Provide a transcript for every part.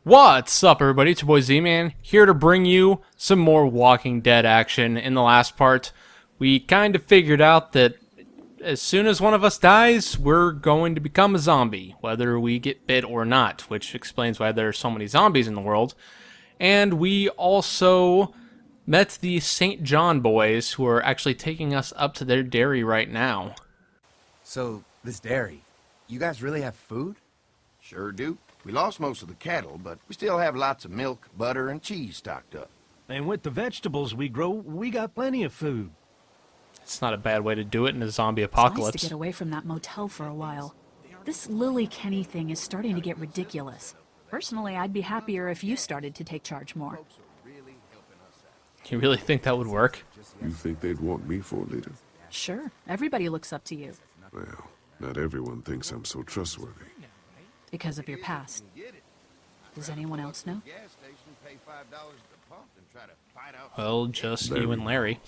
What's up, everybody? It's your boy Z-Man, here to bring you some more Walking Dead action. In the last part, we kind of figured out that as soon as one of us dies, we're going to become a zombie, whether we get bit or not, which explains why there are so many zombies in the world. And we also met the St. John boys, who are actually taking us up to their dairy right now. So, this dairy, you guys really have food? Sure do. We lost most of the cattle, but we still have lots of milk, butter, and cheese stocked up. And with the vegetables we grow, we got plenty of food. It's not a bad way to do it in a zombie It's nice apocalypse. to get away from that motel for a while. This Lily Kenny thing is starting to get ridiculous. Personally, I'd be happier if you started to take charge more. You really think that would work? You think they'd want me for a leader? Sure, everybody looks up to you. Well, not everyone thinks I'm so trustworthy. Because of your past. Does anyone else know? Well, just you and Larry.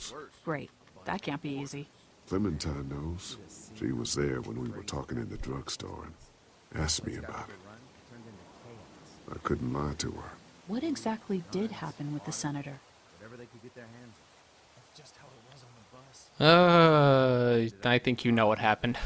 Great. That can't be easy. Clementine knows. She was there when we were talking in the drugstore and asked me about it. I couldn't lie to her. What exactly did happen with the senator? I think you know what happened.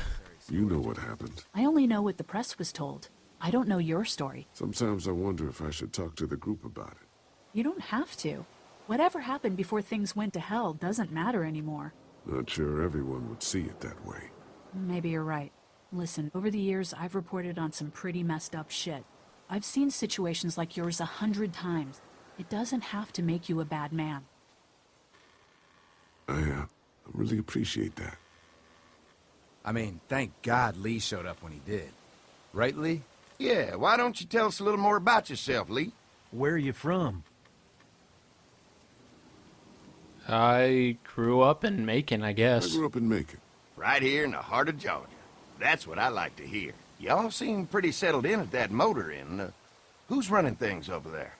You know what happened. I only know what the press was told. I don't know your story. Sometimes I wonder if I should talk to the group about it. You don't have to. Whatever happened before things went to hell doesn't matter anymore. Not sure everyone would see it that way. Maybe you're right. Listen, over the years, I've reported on some pretty messed up shit. I've seen situations like yours 100 times. It doesn't have to make you a bad man. I really appreciate that. I mean, thank God Lee showed up when he did. Right, Lee? Yeah, why don't you tell us a little more about yourself, Lee? Where are you from? I grew up in Macon, I I guess. grew up in Macon. Right here in the heart of Georgia. That's what I like to hear. Y'all seem pretty settled in at that motor inn. Who's running things over there?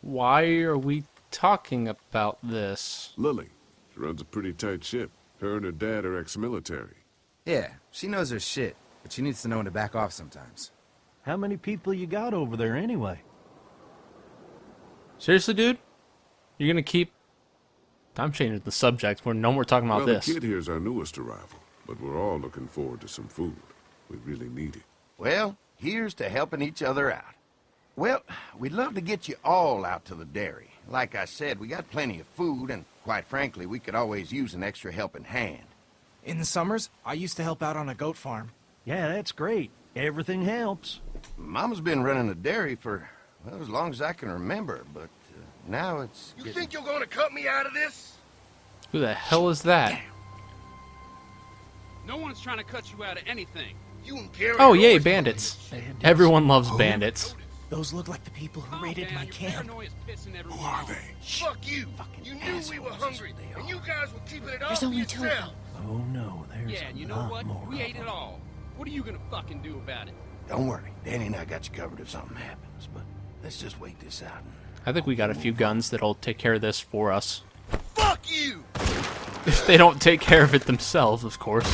Why are we talking about this? Lily. She runs a pretty tight ship. Her and her dad are ex-military. Yeah, she knows her shit, but she needs to know when to back off sometimes. How many people you got over there anyway? Seriously, dude? You're gonna keep... I'm changing the subject. We're no more talking about Well, this. the kid here's our newest arrival, but we're all looking forward to some food. We really need it. Well, here's to helping each other out. Well, we'd love to get you all out to the dairy. Like I said, we got plenty of food, and quite frankly, we could always use an extra helping hand. In the summers, I used to help out on a goat farm. Yeah, that's great. Everything helps. Mama's been running a dairy for, well, as long as I can remember, but now it's You getting... think you're gonna cut me out of this? Who the hell is that? No one's trying to cut you out of anything. You and Gary Oh, are yay, always bandits. Bandits. Everyone loves bandits. Those look like the people who raided my camp. Who are they? Fuck you! You knew we were hungry, and you guys were keeping it all There's for only 2 of them. yourself. Oh no, there's Yeah, and you a know lot what? more We of ate it them. all. What are you gonna fucking do about it? Don't worry, Danny and I got you covered if something happens, but let's just wait this out. I think we got a few guns that'll take care of this for us. Fuck you! If they don't take care of it themselves, of course.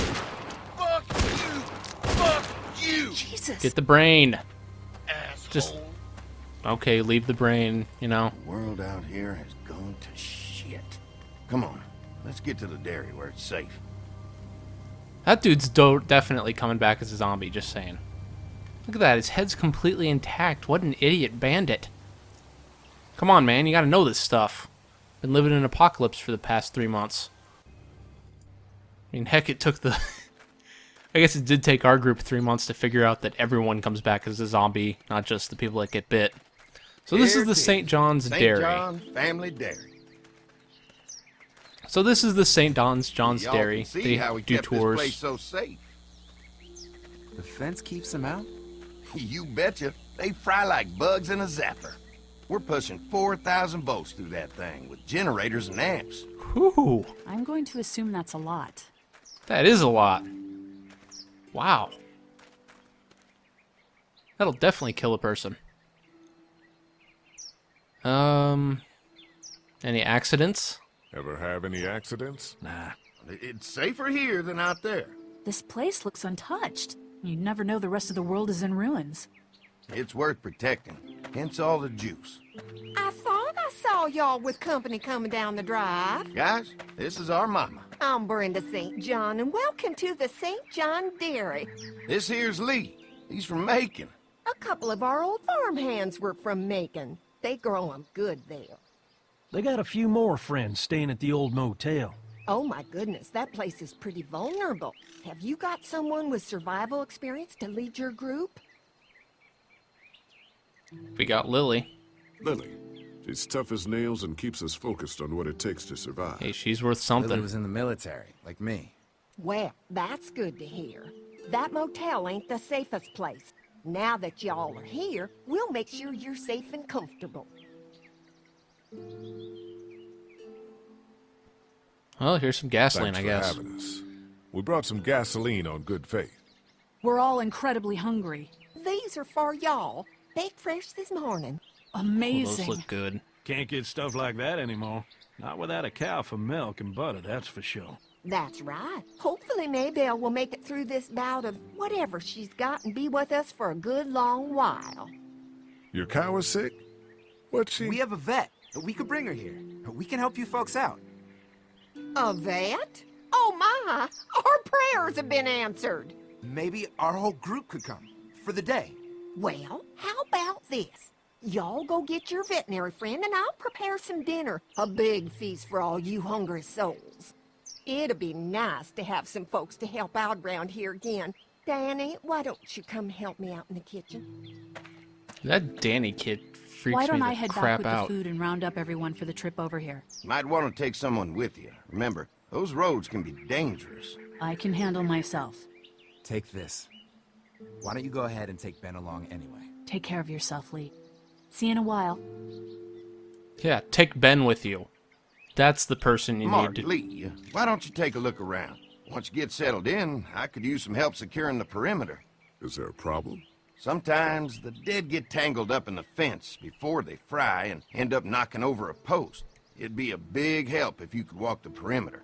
Fuck you! Fuck you! Jesus! Get the brain. Asshole! Just- Okay, leave the brain, you know. The world out here has gone to shit. Come on, let's get to the dairy where it's safe. That dude's definitely coming back as a zombie, just saying. Look at that, his head's completely intact. What an idiot bandit. Come on, man, you gotta know this stuff. Been living in an apocalypse for the past 3 months. I mean, heck, it took the... I guess it did take our group 3 months to figure out that everyone comes back as a zombie, not just the people that get bit. So this Here is the it is. St. John's St. Dairy. John Family Dairy. So this is the St. John's Y'all Dairy. can see They how we do kept this tours. place so safe. The fence keeps them out? You betcha. They fry like bugs in a zapper. We're pushing 4,000 volts through that thing with generators and amps. Whew, I'm going to assume that's a lot. that is a lot. Wow. That'll definitely kill a person. Any accidents? Ever have any accidents? Nah. It's safer here than out there. This place looks untouched. You never know, the rest of the world is in ruins. It's worth protecting, hence all the juice. I thought I saw y'all with company coming down the drive. Guys, this is our mama. I'm Brenda St. John, and welcome to the St. John Dairy. This here's Lee. He's from Macon. A couple of our old farmhands were from Macon. They grow 'em good there. They got a few more friends staying at the old motel. Oh my goodness, that place is pretty vulnerable. Have you got someone with survival experience to lead your group? We got Lily. Lily. She's tough as nails and keeps us focused on what it takes to survive. Hey, she's worth Lily something. was in the military, like me. Well, that's good to hear. That motel ain't the safest place. Now that y'all are here, we'll make sure you're safe and comfortable. Well, here's some gasoline, Thanks I for guess. having us. We brought some gasoline on good faith. We're all incredibly hungry. These are for y'all. Baked fresh this morning. Oh, Amazing. those look good. Can't get stuff like that anymore. Not without a cow for milk and butter, that's for sure. That's right. Hopefully Maybelle will make it through this bout of whatever she's got and be with us for a good long while. Your cow is sick? What's she? We have a vet. We could bring her here. We can help you folks out. A vet? Oh my! Our prayers have been answered. Maybe our whole group could come. For the day. Well, how about this? Y'all go get your veterinary friend and I'll prepare some dinner. A big feast for all you hungry souls. It'd be nice to have some folks to help out around here again. Danny, why don't you come help me out in the kitchen? That Danny kid freaks Why don't me I the head back crap with out. the food and round up everyone for the trip over here? Might want to take someone with you. Remember, those roads can be dangerous. I can handle myself. Take this. Why don't you go ahead and take Ben along anyway? Take care of yourself, Lee. See you in a while. Yeah, take Ben with you. That's the person you Mark, need to... Lee, why don't you take a look around? Once you get settled in, I could use some help securing the perimeter. Is there a problem? Sometimes the dead get tangled up in the fence before they fry and end up knocking over a post. It'd be a big help if you could walk the perimeter.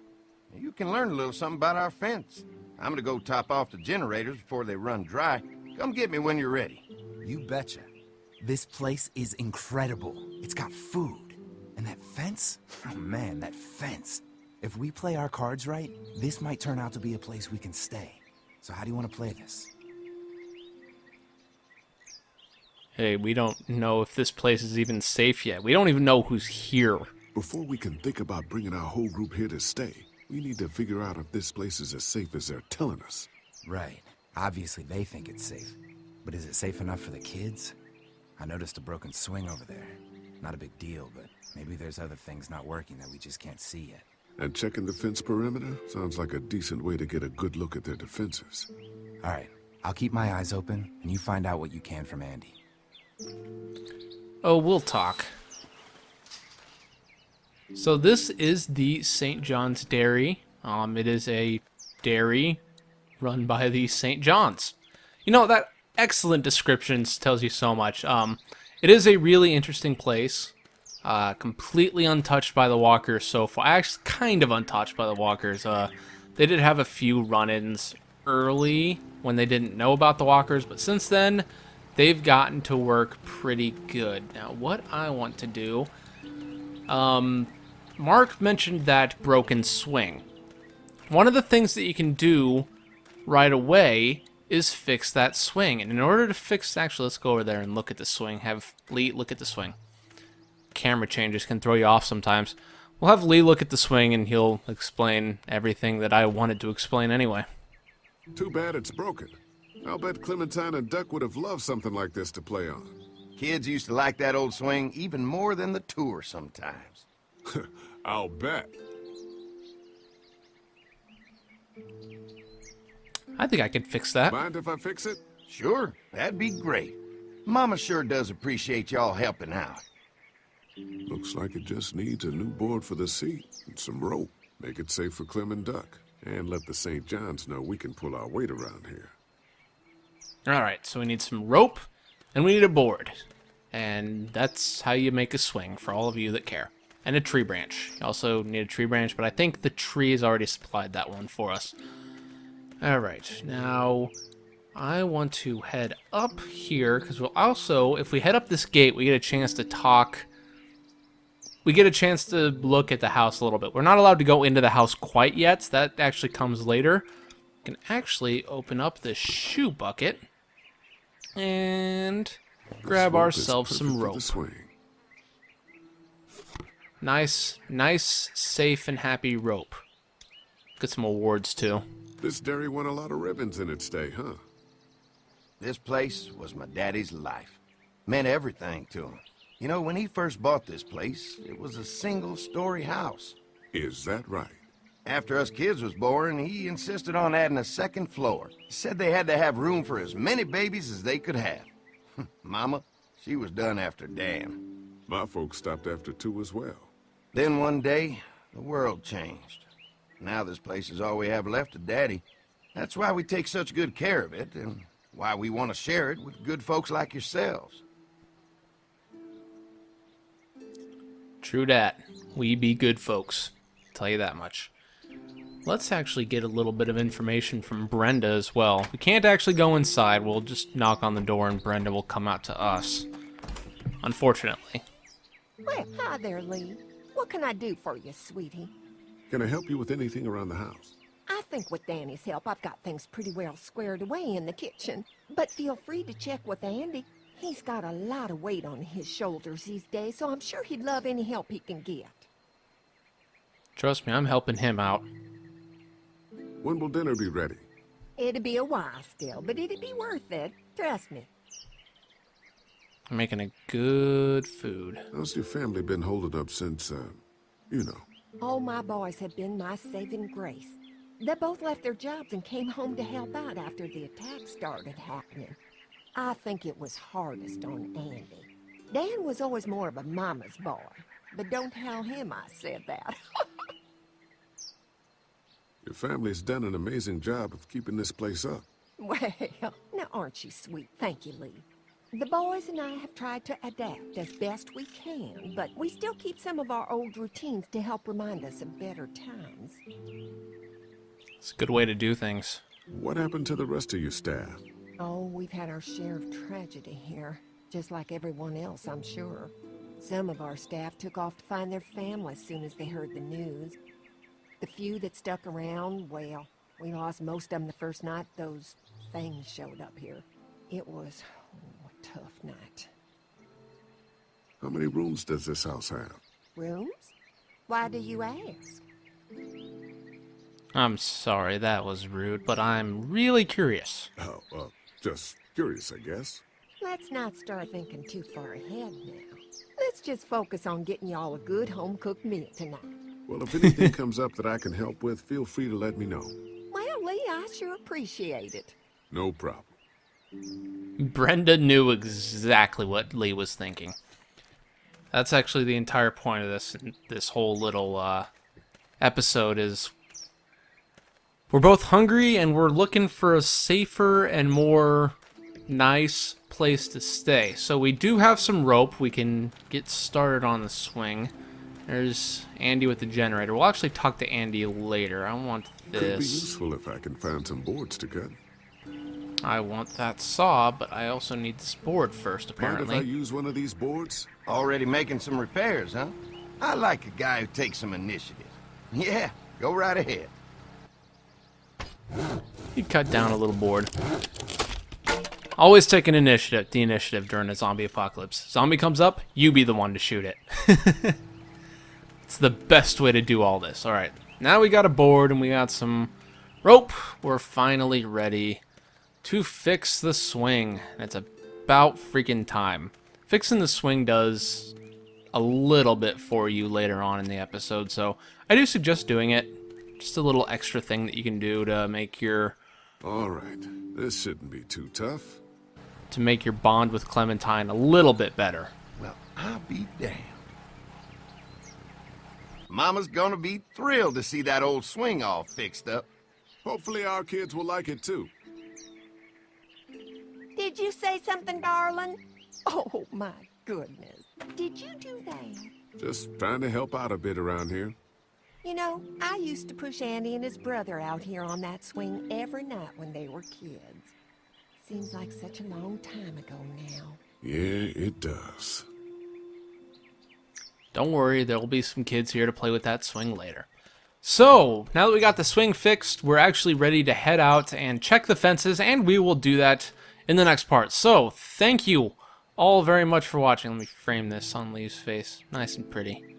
You can learn a little something about our fence. I'm gonna go top off the generators before they run dry. Come get me when you're ready. You betcha. This place is incredible. It's got food. And that fence? Oh man, that fence. If we play our cards right, this might turn out to be a place we can stay. So how do you want to play this? Hey, we don't know if this place is even safe yet. We don't even know who's here. Before we can think about bringing our whole group here to stay, we need to figure out if this place is as safe as they're telling us. Right. Obviously they think it's safe. But is it safe enough for the kids? I noticed a broken swing over there. Not a big deal, but maybe there's other things not working that we just can't see yet. And checking the fence perimeter sounds like a decent way to get a good look at their defenses. All right. I'll keep my eyes open, and you find out what you can from Andy. Oh, we'll talk. So this is the St. John's Dairy. It is a dairy run by the St. John's. You know, that excellent description tells you so much. It is a really interesting place. Completely untouched by the walkers so far. Actually, kind of untouched by the walkers. They did have a few run-ins early when they didn't know about the walkers, but since then, they've gotten to work pretty good. Now, what I want to do... Mark mentioned that broken swing. One of the things that you can do right away is fix that swing. And in order to fix... Actually, let's go over there and look at the swing. Have Lee look at the swing. Camera changes can throw you off sometimes. We'll have Lee look at the swing and he'll explain everything that I wanted to explain anyway. Too bad it's broken. I'll bet Clementine and Duck would have loved something like this to play on. Kids used to like that old swing even more than the tour sometimes. I'll bet. I think I could fix that. Mind if I fix it? Sure, that'd be great. Mama sure does appreciate y'all helping out. Looks like it just needs a new board for the seat and some rope. Make it safe for Clem and Duck. And let the St. John's know we can pull our weight around here. Alright, so we need some rope and we need a board. And that's how you make a swing for all of you that care. And a tree branch. You also need a tree branch, but I think the tree has already supplied that one for us. Alright, now I want to head up here, because we'll also, if we head up this gate, we get a chance to talk. We get a chance to look at the house a little bit. We're not allowed to go into the house quite yet. That actually comes later. We can actually open up this shoe bucket and grab ourselves some rope. Nice, safe, and happy rope. Get some awards, too. This dairy won a lot of ribbons in its day, huh? This place was my daddy's life. Meant everything to him. You know, when he first bought this place, it was a single-story house. Is that right? After us kids was born, he insisted on adding a second floor. He said they had to have room for as many babies as they could have. Mama, she was done after Dan. My folks stopped after 2 as well. Then one day, the world changed. Now this place is all we have left of Daddy. That's why we take such good care of it, and why we want to share it with good folks like yourselves. True dat. We be good folks. Tell you that much. Let's actually get a little bit of information from Brenda as well. We can't actually go inside. We'll just knock on the door and Brenda will come out to us. Unfortunately. Well, hi there, Lee. What can I do for you, sweetie? Can I help you with anything around the house? I think with Danny's help, I've got things pretty well squared away in the kitchen. But feel free to check with Andy. He's got a lot of weight on his shoulders these days, so I'm sure he'd love any help he can get. Trust me, I'm helping him out. When will dinner be ready? It'd be a while still, but it'd be worth it. Trust me. I'm making a good food. How's your family been holding up since, you know? All my boys have been my saving grace. They both left their jobs and came home to help out after the attack started happening. I think it was hardest on Andy. Dan was always more of a mama's boy, but don't tell him I said that. Your family's done an amazing job of keeping this place up. Well, now aren't you sweet? Thank you, Lee. The boys and I have tried to adapt as best we can, but we still keep some of our old routines to help remind us of better times. It's a good way to do things. What happened to the rest of your staff? Oh, we've had our share of tragedy here, just like everyone else, I'm sure. Some of our staff took off to find their families as soon as they heard the news. The few that stuck around, well, we lost most of them the first night those things showed up here. It was a tough night. How many rooms does this house have? Rooms? Why do you ask? I'm sorry, that was rude, but I'm really curious. Oh, just curious, I guess. Let's not start thinking too far ahead now. Let's just focus on getting y'all a good home-cooked meal tonight. Well, if anything comes up that I can help with, feel free to let me know. Well, Lee, I sure appreciate it. No problem. Brenda knew exactly what Lee was thinking. That's actually the entire point of this whole little episode is we're both hungry and we're looking for a safer and more nice place to stay. So we do have some rope. We can get started on the swing. There's Andy with the generator. We'll actually talk to Andy later. I want this. Could be useful if I can find some boards to cut. I want that saw, but I also need this board first, apparently. Mind if I use one of these boards? Already making some repairs, huh? I like a guy who takes some initiative. Yeah, go right ahead. You cut down a little board. Always take the initiative during a zombie apocalypse. Zombie comes up, you be the one to shoot it. It's the best way to do all this. Alright, now we got a board and we got some rope. We're finally ready to fix the swing. It's about freaking time. Fixing the swing does a little bit for you later on in the episode, so I do suggest doing it. Just a little extra thing that you can do to make your... Alright, this shouldn't be too tough. To make your bond with Clementine a little bit better. Well, I'll be damned. Mama's gonna be thrilled to see that old swing all fixed up. Hopefully our kids will like it too. Did you say something, darling? Oh, my goodness. Did you do that? Just trying to help out a bit around here. You know, I used to push Andy and his brother out here on that swing every night when they were kids. Seems like such a long time ago now. Yeah, it does. Don't worry, there'll be some kids here to play with that swing later. So, now that we got the swing fixed, we're actually ready to head out and check the fences, and we will do that in the next part. So, thank you all very much for watching. Let me frame this on Lee's face. Nice and pretty.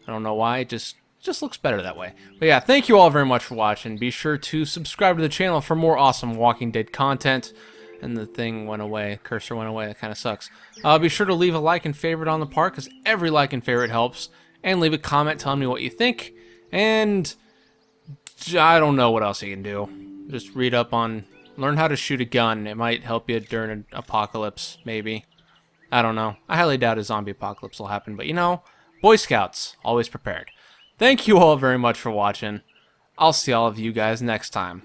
I don't know why, it just looks better that way. But yeah, thank you all very much for watching. Be sure to subscribe to the channel for more awesome Walking Dead content. And the thing went away, cursor went away, that kind of sucks. Be sure to leave a like and favorite on the part, because every like and favorite helps. And leave a comment telling me what you think. And I don't know what else you can do. Just read up on, learn how to shoot a gun. It might help you during an apocalypse, maybe. I don't know. I highly doubt a zombie apocalypse will happen, but you know, Boy Scouts, always prepared. Thank you all very much for watching. I'll see all of you guys next time.